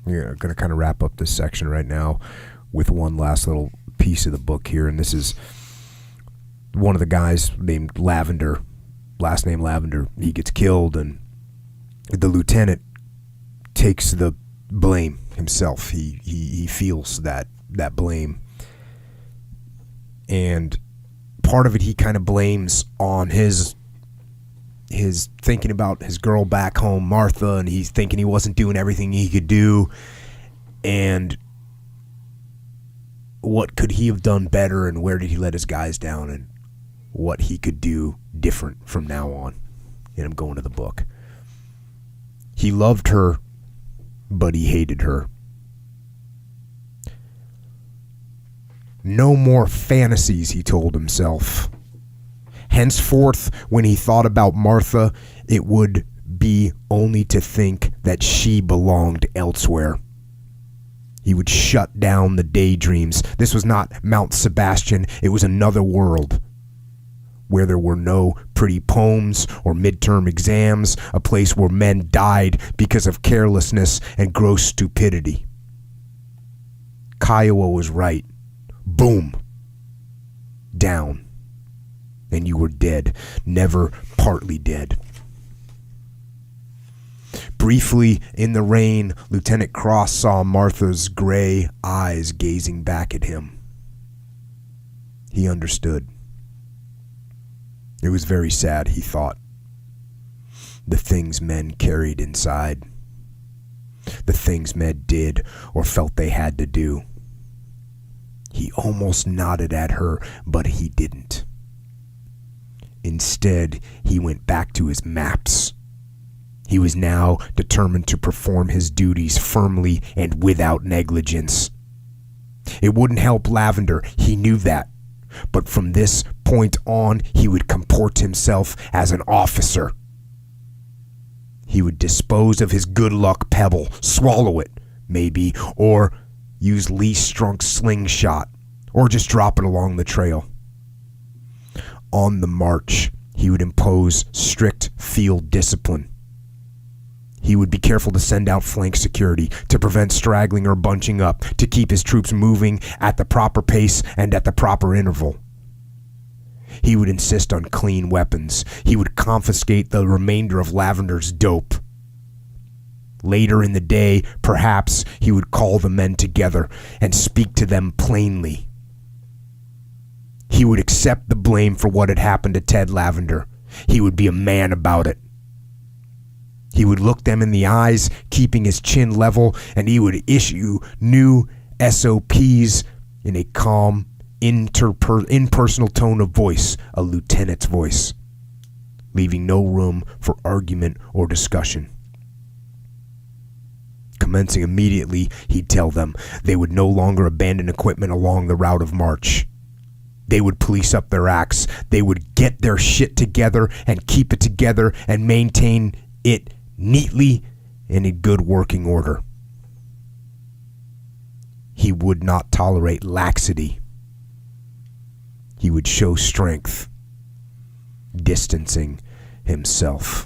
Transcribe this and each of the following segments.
We're going to kind of wrap up this section right now with one last little piece of the book here, and this is one of the guys named Lavender, last name Lavender. He gets killed, and the lieutenant takes the blame himself. He feels that blame, and part of it he kind of blames on his thinking about his girl back home, Martha, and he's thinking he wasn't doing everything he could do, and what could he have done better, and where did he let his guys down, and what he could do different from now on. And I'm going to the book. He loved her, but he hated her. No more fantasies, he told himself. Henceforth, when he thought about Martha, it would be only to think that she belonged elsewhere. He would shut down the daydreams. This was not Mount Sebastian. It was another world where there were no pretty poems or midterm exams, a place where men died because of carelessness and gross stupidity. Kiowa was right. Boom. Down. And you were dead, never partly dead. Briefly, in the rain, Lieutenant Cross saw Martha's gray eyes gazing back at him. He understood. It was very sad, he thought. The things men carried inside. The things men did or felt they had to do. He almost nodded at her, but he didn't. Instead, he went back to his maps. He was now determined to perform his duties firmly and without negligence. It wouldn't help Lavender, he knew that. But from this point on, he would comport himself as an officer. He would dispose of his good luck pebble, swallow it, maybe, or use Lee Strunk's slingshot, or just drop it along the trail. On the march, he would impose strict field discipline. He would be careful to send out flank security, to prevent straggling or bunching up, to keep his troops moving at the proper pace and at the proper interval. He would insist on clean weapons. He would confiscate the remainder of Lavender's dope. Later in the day, perhaps, he would call the men together and speak to them plainly. He would accept the blame for what had happened to Ted Lavender. He would be a man about it. He would look them in the eyes, keeping his chin level, and he would issue new SOPs in a calm, impersonal tone of voice, a lieutenant's voice, leaving no room for argument or discussion. Commencing immediately, he'd tell them they would no longer abandon equipment along the route of march. They would police up their acts. They would get their shit together and keep it together and maintain it neatly and in good working order. He would not tolerate laxity. He would show strength, distancing himself.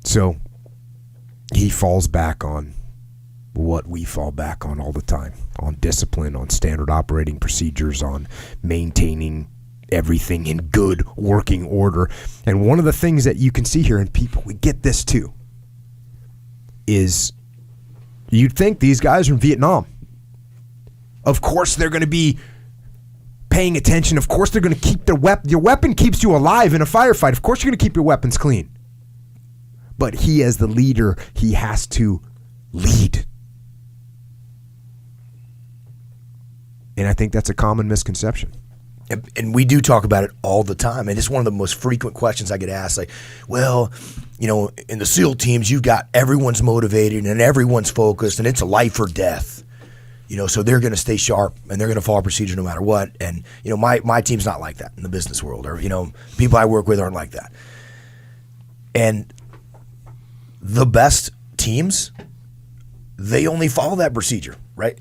So he falls back on what we fall back on all the time, on discipline, on standard operating procedures, on maintaining everything in good working order. And one of the things that you can see here, and people, we get this too, is you'd think these guys are in Vietnam. Of course they're going to be paying attention. Of course they're going to keep their weapon. Your weapon keeps you alive in a firefight. Of course you're going to keep your weapons clean. But he, as the leader, he has to lead. And I think that's a common misconception. And we do talk about it all the time. And it's one of the most frequent questions I get asked. Like, well, you know, in the SEAL teams, you've got everyone's motivated and everyone's focused and it's a life or death. You know, so they're going to stay sharp and they're going to follow procedure no matter what. And, you know, my team's not like that in the business world, or, you know, people I work with aren't like that. And the best teams, they only follow that procedure, right?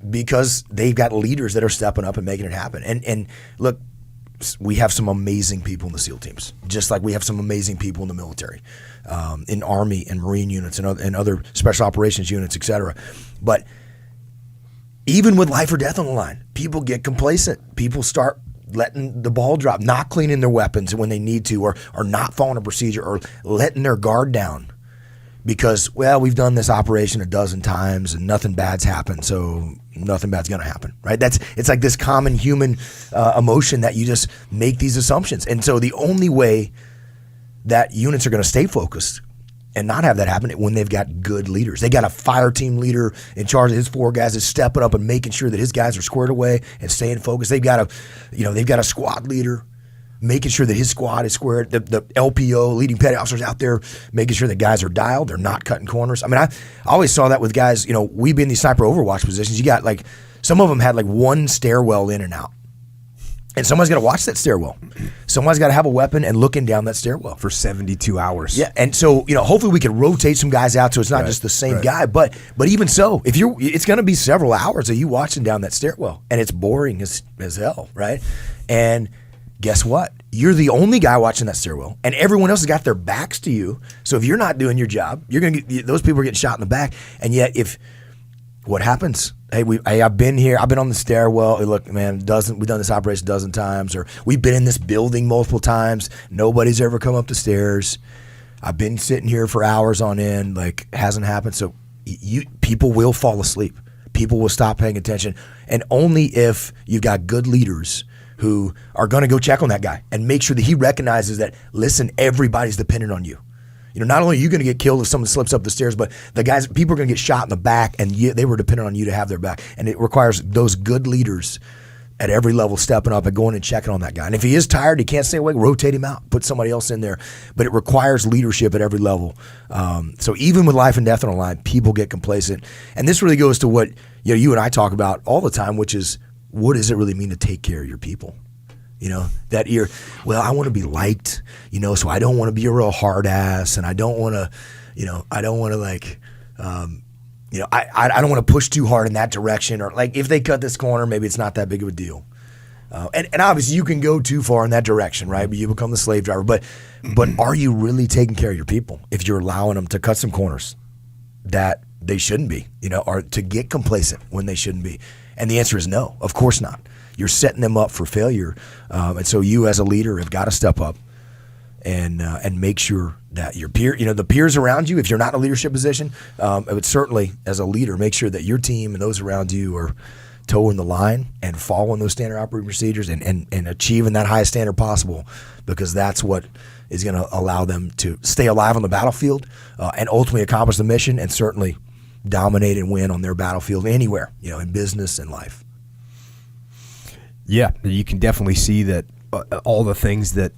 Because they've got leaders that are stepping up and making it happen. And look, we have some amazing people in the SEAL teams, just like we have some amazing people in the military, in Army and Marine units and other special operations units, et cetera. But even with life or death on the line, people get complacent. People start letting the ball drop, not cleaning their weapons when they need to, or not following a procedure, or letting their guard down because, well, we've done this operation a dozen times and nothing bad's happened, so nothing bad's going to happen, right? It's like this common human emotion that you just make these assumptions. And so the only way that units are going to stay focused and not have that happen when they've got good leaders. They got a fire team leader in charge of his 4 guys that's stepping up and making sure that his guys are squared away and staying focused. They've got a squad leader making sure that his squad is squared. The LPO, leading petty officers out there, making sure that guys are dialed. They're not cutting corners. I mean, I always saw that with guys, we be in these sniper overwatch positions. You got some of them had one stairwell in and out. And someone's got to watch that stairwell. Someone's got to have a weapon and looking down that stairwell. For 72 hours. Yeah, and so, hopefully we can rotate some guys out so it's not just the same guy. But even so, it's going to be several hours of you watching down that stairwell. And it's boring as hell, right? And guess what? You're the only guy watching that stairwell. And everyone else has got their backs to you. So if you're not doing your job, you're going to get, those people are getting shot in the back. And yet what happens? Hey, I've been here. I've been on the stairwell. Hey, look, man, we've done this operation a dozen times, or we've been in this building multiple times. Nobody's ever come up the stairs. I've been sitting here for hours on end. Hasn't happened. So people will fall asleep. People will stop paying attention, and only if you've got good leaders who are going to go check on that guy and make sure that he recognizes that. Listen, everybody's dependent on you. Not only are you going to get killed if someone slips up the stairs, but people are going to get shot in the back, and they were dependent on you to have their back. And it requires those good leaders at every level stepping up and going and checking on that guy. And if he is tired, he can't stay awake, rotate him out, put somebody else in there. But it requires leadership at every level. So even with life and death on the line, people get complacent. And this really goes to what you and I talk about all the time, which is, what does it really mean to take care of your people? That I want to be liked, so I don't want to be a real hard ass, and I don't want to, I don't want to push too hard in that direction, or if they cut this corner, maybe it's not that big of a deal. And obviously you can go too far in that direction, right? But you become the slave driver. But are you really taking care of your people if you're allowing them to cut some corners that they shouldn't be, or to get complacent when they shouldn't be? And the answer is no, of course not. You're setting them up for failure, and so you as a leader have got to step up and make sure that your the peers around you, if you're not in a leadership position, but certainly as a leader, make sure that your team and those around you are toeing the line and following those standard operating procedures and achieving that highest standard possible, because that's what is going to allow them to stay alive on the battlefield and ultimately accomplish the mission, and certainly dominate and win on their battlefield anywhere, in business and life. Yeah, you can definitely see that all the things that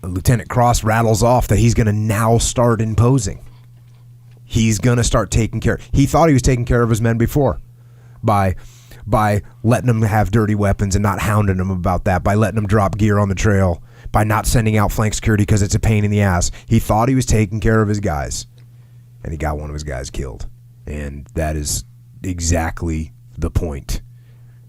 Lieutenant Cross rattles off that he's going to now start imposing. He's going to start taking care. He thought he was taking care of his men before by letting them have dirty weapons and not hounding them about that, by letting them drop gear on the trail, by not sending out flank security because it's a pain in the ass. He thought he was taking care of his guys, and he got one of his guys killed. And that is exactly the point.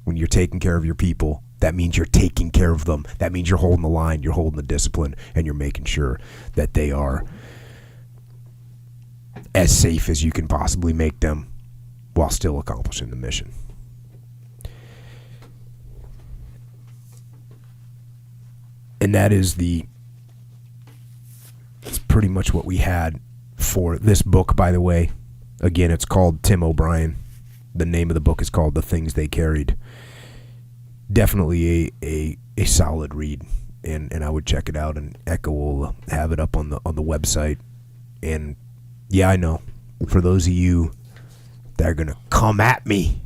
When you're taking care of your people, that means you're taking care of them. That means you're holding the line, you're holding the discipline, and you're making sure that they are as safe as you can possibly make them while still accomplishing the mission. And that's pretty much what we had for this book, by the way. Again, it's called Tim O'Brien. The name of the book is called The Things They Carried. Definitely a solid read, and I would check it out, and Echo will have it up on the website. And yeah, I know, for those of you that are going to come at me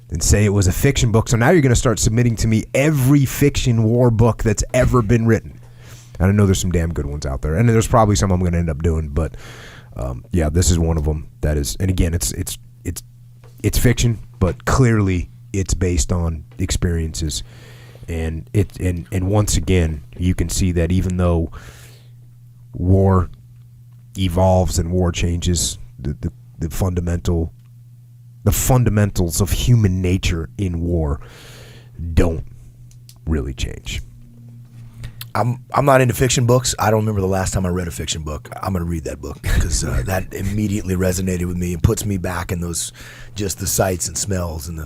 and say it was a fiction book, so now you're going to start submitting to me every fiction war book that's ever been written. And I know there's some damn good ones out there, and there's probably some I'm going to end up doing, but yeah, this is one of them that is. And again, it's fiction, but clearly it's based on experiences, and once again, you can see that even though war evolves and war changes, the fundamentals of human nature in war don't really change. I'm not into fiction books. I don't remember the last time I read a fiction book. I'm going to read that book because that immediately resonated with me and puts me back in those, just the sights and smells and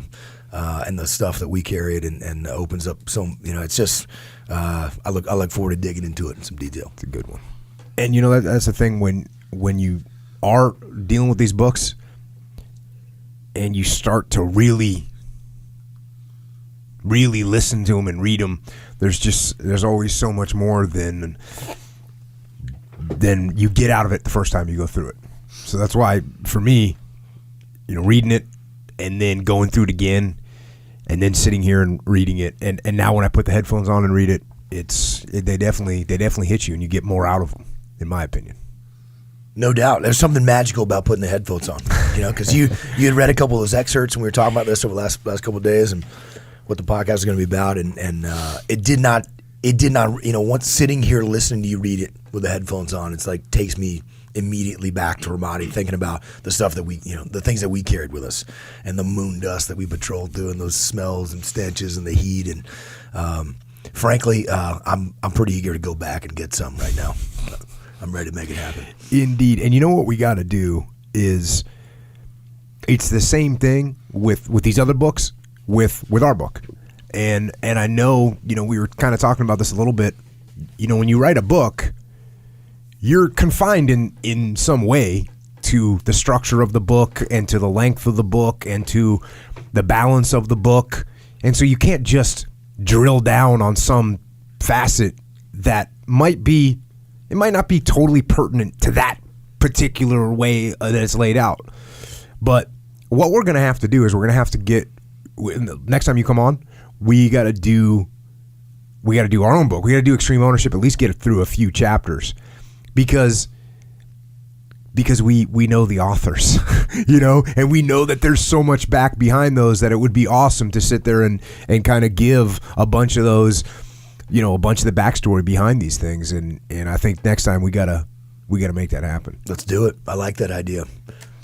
the stuff that we carried and opens up some. It's just I look forward to digging into it in some detail. It's a good one. And that's the thing when you are dealing with these books and you start to really listen to them and read them, there's always so much more than you get out of it the first time you go through it. So that's why, for me, reading it and then going through it again and then sitting here and reading it, and now when I put the headphones on and read it, they definitely hit you and you get more out of them, in my opinion. No doubt. There's something magical about putting the headphones on, because you had read a couple of those excerpts and we were talking about this over the last couple of days and what the podcast is going to be about, and it did not, once sitting here listening to you read it with the headphones on, it's like takes me immediately back to Ramadi, thinking about the stuff that we, the things that we carried with us and the moon dust that we patrolled through and those smells and stenches and the heat. And frankly, I'm pretty eager to go back and get some right now. I'm ready to make it happen. Indeed. And what we got to do is, it's the same thing with these other books, with our book. And I know, we were kind of talking about this a little bit. When you write a book, you're confined in some way to the structure of the book and to the length of the book and to the balance of the book. And so you can't just drill down on some facet that might not be totally pertinent to that particular way that it's laid out. But what we're going to have to do is we're going to have to get, next time you come on, we got to do our own book. We got to do Extreme Ownership, at least get it through a few chapters, because we know the authors, and we know that there's so much back behind those that it would be awesome to sit there and kind of give a bunch of those, a bunch of the backstory behind these things. And I think next time we gotta make that happen. Let's do it. I like that idea.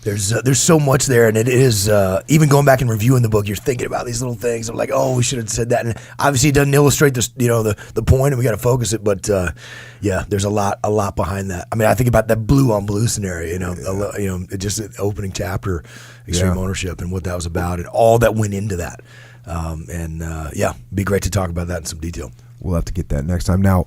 There's so much there, and it is even going back and reviewing the book, you're thinking about these little things. I'm like, oh, we should have said that, and obviously it doesn't illustrate this, the point, and we got to focus it. But yeah, there's a lot behind that. I mean, I think about that blue on blue scenario, just an opening chapter, Extreme Ownership, and what that was about, and all that went into that. It'd be great to talk about that in some detail. We'll have to get that next time. Now,